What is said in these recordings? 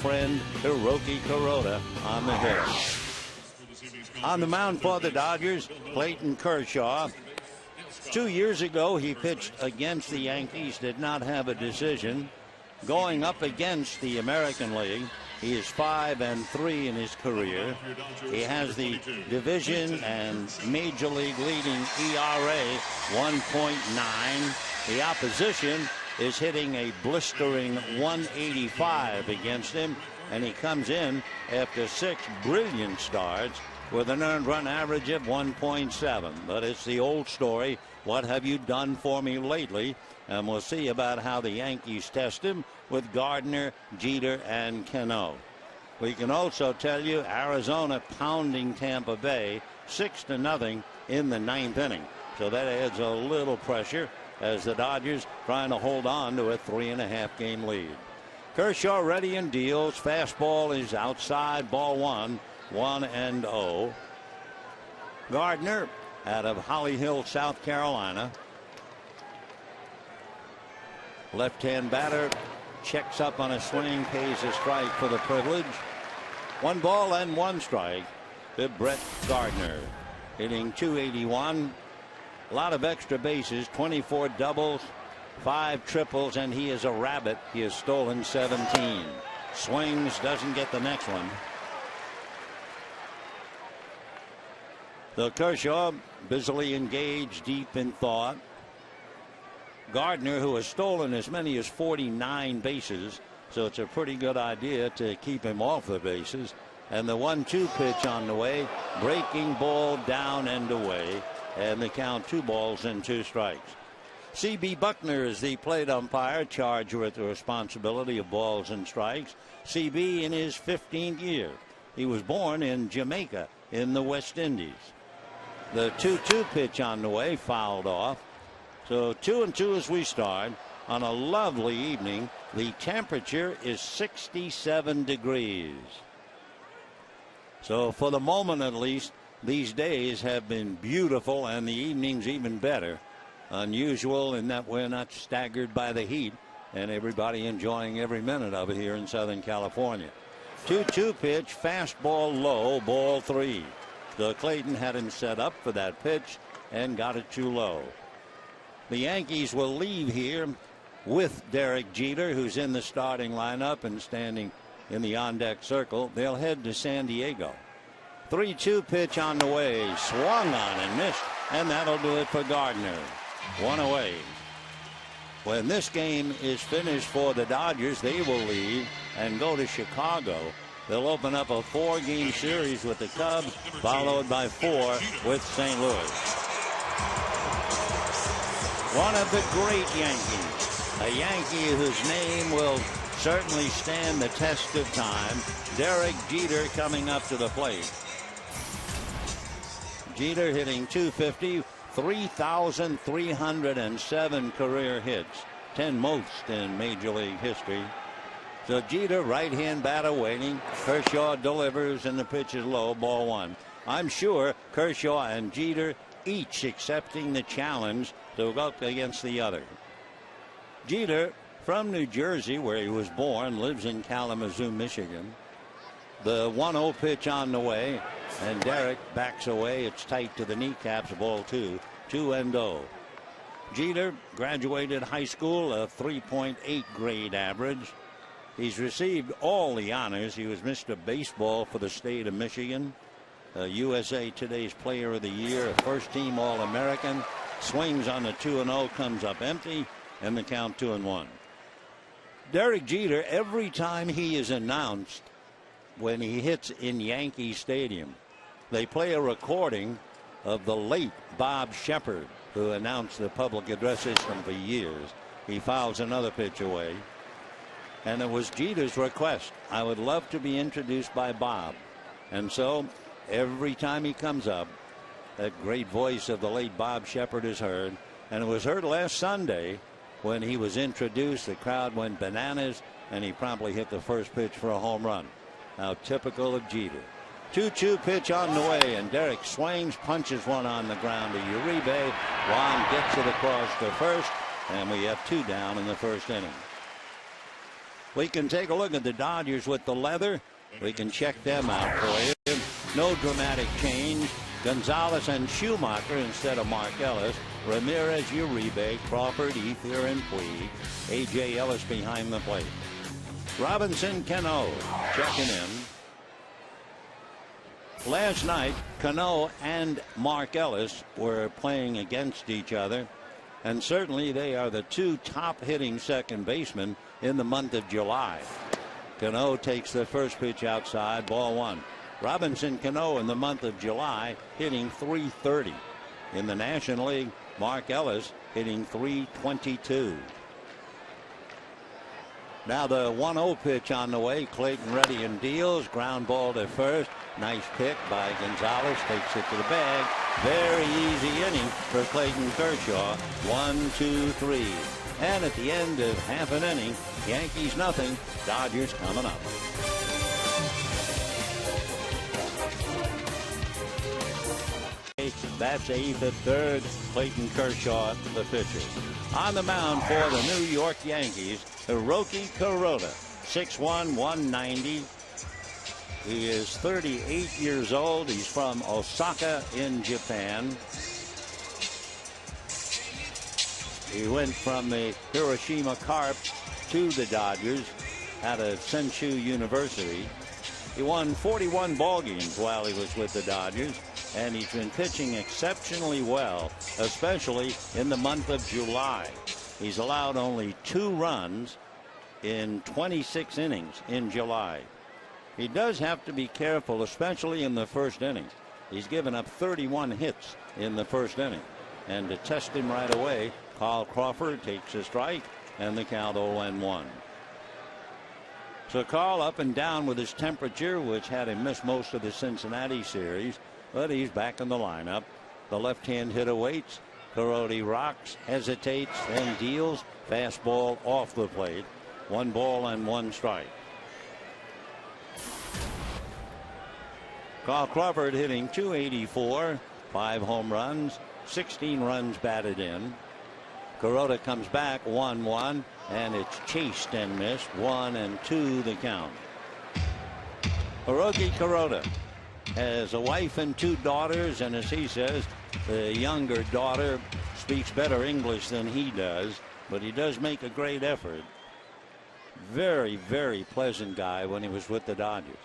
friend Hiroki Kuroda on the hill. On the mound for the Dodgers, Clayton Kershaw. 2 years ago, he pitched against the Yankees, did not have a decision. Going up against the American League, he is 5-3 in his career. He has the division and major league leading ERA 1.9. The opposition is hitting a blistering 185 against him, and he comes in after 6 brilliant starts with an earned run average of 1.7. But it's the old story. What have you done for me lately? And we'll see about how the Yankees test him with Gardner, Jeter, and Cano. We can also tell you Arizona pounding Tampa Bay 6-0 in the 9th inning. So that adds a little pressure as the Dodgers trying to hold on to a 3.5 game lead. Kershaw ready and deals. Fastball is outside, ball 1, 1-0. Gardner out of Holly Hill, South Carolina. Left-hand batter checks up on a swing, pays a strike for the privilege. 1 ball and 1 strike to Brett Gardner, hitting .281. A lot of extra bases, 24 doubles, 5 triples, and he is a rabbit. He has stolen 17. Swings, doesn't get the next one. So Kershaw busily engaged, deep in thought. Gardner, who has stolen as many as 49 bases, so it's a pretty good idea to keep him off the bases. And the 1-2 pitch on the way, breaking ball down and away, and the count 2 balls and 2 strikes. C.B. Buckner is the plate umpire, charged with the responsibility of balls and strikes. C.B. in his 15th year. He was born in Jamaica in the West Indies. The 2-2 pitch on the way, fouled off. So 2-2 as we start on a lovely evening. The temperature is 67 degrees. So for the moment at least, these days have been beautiful and the evenings even better. Unusual in that we're not staggered by the heat and everybody enjoying every minute of it here in Southern California. 2-2 pitch, fastball low, ball 3. So Clayton had him set up for that pitch and got it too low. The Yankees will leave here with Derek Jeter, who's in the starting lineup and standing in the on-deck circle. They'll head to San Diego. 3-2 pitch on the way, swung on and missed, and that'll do it for Gardner. 1 away. When this game is finished for the Dodgers, they will leave and go to Chicago. They'll open up a 4-game series with the Cubs, followed by 4 with St. Louis. One of the great Yankees, a Yankee whose name will certainly stand the test of time, Derek Jeter, coming up to the plate. Jeter hitting .250, 3,307 career hits, 10 most in Major League history. So Jeter, right-hand batter waiting. Kershaw delivers and the pitch is low, ball 1. I'm sure Kershaw and Jeter each accepting the challenge to go up against the other. Jeter, from New Jersey, where he was born, lives in Kalamazoo, Michigan. The 1-0 pitch on the way, and Derek backs away. It's tight to the kneecaps, ball 2, 2-0. Jeter graduated high school, a 3.8 grade average. He's received all the honors. He was Mr. Baseball for the state of Michigan, USA Today's Player of the Year, a first-team All-American. Swings on the 2-0, comes up empty, and the count 2-1. Derek Jeter, every time he is announced when he hits in Yankee Stadium, they play a recording of the late Bob Shepard, who announced the public address system for years. He fouls another pitch away. And it was Jeter's request. I would love to be introduced by Bob. And so every time he comes up, that great voice of the late Bob Shepard is heard. And it was heard last Sunday when he was introduced. The crowd went bananas, and he promptly hit the first pitch for a home run. Now typical of Jeter. 2-2 pitch on the way, and Derek swings, punches one on the ground to Uribe. Juan gets it across to first, and we have 2 down in the first inning. We can take a look at the Dodgers with the leather. We can check them out for you. No dramatic change. Gonzalez and Schumacher instead of Mark Ellis. Ramirez, Uribe, Crawford, Ethier, and Puig. A.J. Ellis behind the plate. Robinson, Cano checking in. Last night, Cano and Mark Ellis were playing against each other, and certainly they are the two top hitting second basemen in the month of July. Cano takes the first pitch outside, ball one. Robinson Cano in the month of July hitting .330. In the National League, Mark Ellis hitting .322. Now the 1-0 pitch on the way. Clayton ready and deals. Ground ball to first. Nice pick by Gonzalez. Takes it to the bag. Very easy inning for Clayton Kershaw. 1, 2, 3. And at the end of half an inning, Yankees nothing. Dodgers coming up. That's eighth at third. Clayton Kershaw, the pitcher. On the mound for the New York Yankees, Hiroki Kuroda, 6'1", 190. He is 38 years old. He's from Osaka in Japan. He went from the Hiroshima Carp to the Dodgers out of Senshu University. He won 41 ball games while he was with the Dodgers, and he's been pitching exceptionally well, especially in the month of July. He's allowed only 2 runs in 26 innings in July. He does have to be careful, especially in the first inning. He's given up 31 hits in the first inning. And to test him right away, Carl Crawford takes a strike, and the count 0-1. So Carl up and down with his temperature, which had him miss most of the Cincinnati series, but he's back in the lineup. The left-hand hitter waits. Kuroda rocks, hesitates, then deals. Fastball off the plate. 1 ball and 1 strike. Carl Crawford hitting .284, 5 home runs, 16 runs batted in. Kuroda comes back 1-1, and it's chased and missed. 1-2 the count. Hiroki Kuroda has a wife and 2 daughters, and as he says, the younger daughter speaks better English than he does, but he does make a great effort. Very, very pleasant guy when he was with the Dodgers.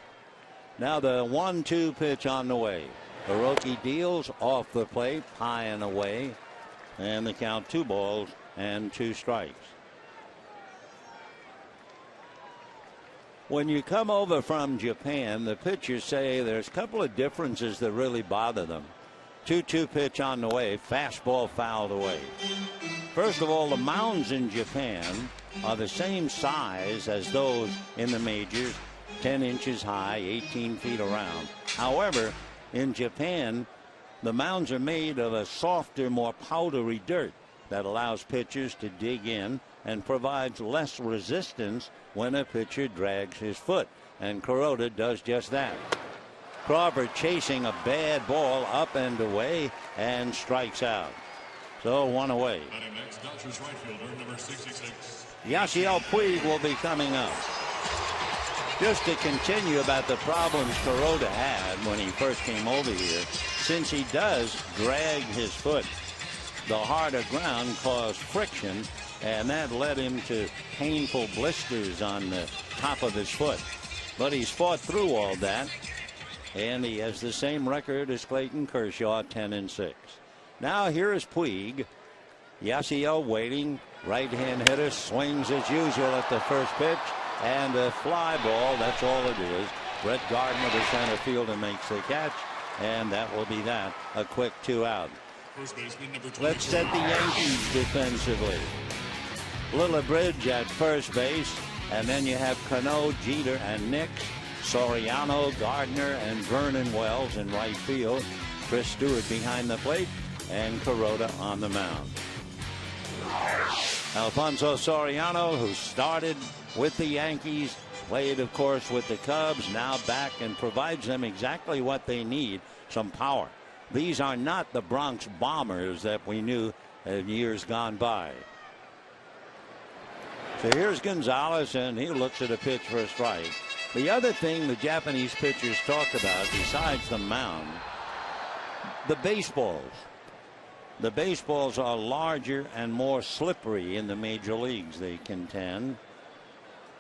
Now the 1-2 pitch on the way. Hiroki deals off the plate, high and away, and the count 2 balls and 2 strikes. When you come over from Japan, the pitchers say there's a couple of differences that really bother them. 2-2 pitch on the way, fastball fouled away. First of all, the mounds in Japan are the same size as those in the majors, 10 inches high, 18 feet around. However, in Japan, the mounds are made of a softer, more powdery dirt that allows pitchers to dig in and provides less resistance when a pitcher drags his foot. And Kuroda does just that. Crawford chasing a bad ball up and away and strikes out. So 1 away. Yasiel Puig will be coming up. Just to continue about the problems Kuroda had when he first came over here, since he does drag his foot, the harder ground caused friction, and that led him to painful blisters on the top of his foot. But he's fought through all that, and he has the same record as Clayton Kershaw, 10-6. Now here is Puig. Yasiel waiting. Right-hand hitter swings as usual at the first pitch, and a fly ball. That's all it is. Brett Gardner to center field and makes the catch, and that will be that. A quick 2 out. Let's set the Yankees defensively. Lillibridge at first base, and then you have Cano, Jeter, and Nix. Soriano, Gardner, and Vernon Wells in right field. Chris Stewart behind the plate, and Kuroda on the mound. Alfonso Soriano, who started with the Yankees, played, of course, with the Cubs, now back and provides them exactly what they need, some power. These are not the Bronx Bombers that we knew in years gone by. So here's Gonzalez, and he looks at a pitch for a strike. The other thing the Japanese pitchers talk about, besides the mound, the baseballs. The baseballs are larger and more slippery in the major leagues, they contend.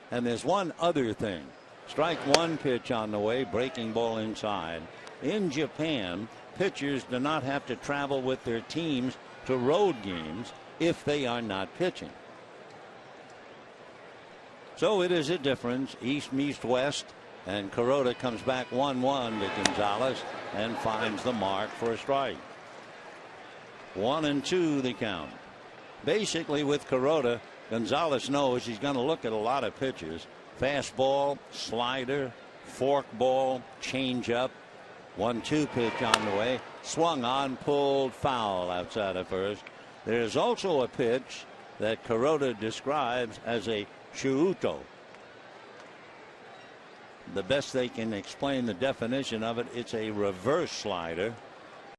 And there's one other thing. Strike one pitch on the way, breaking ball inside. In Japan, pitchers do not have to travel with their teams to road games if they are not pitching. So it is a difference. East meets west, and Kuroda comes back 1-1 to Gonzalez and finds the mark for a strike. 1-2 the count. Basically, with Kuroda, Gonzalez knows he's going to look at a lot of pitches. Fastball, slider, forkball, changeup. 1-2 pitch on the way. Swung on, pulled, foul outside of first. There's also a pitch that Kuroda describes as a shuuto. The best they can explain the definition of it, it's a reverse slider.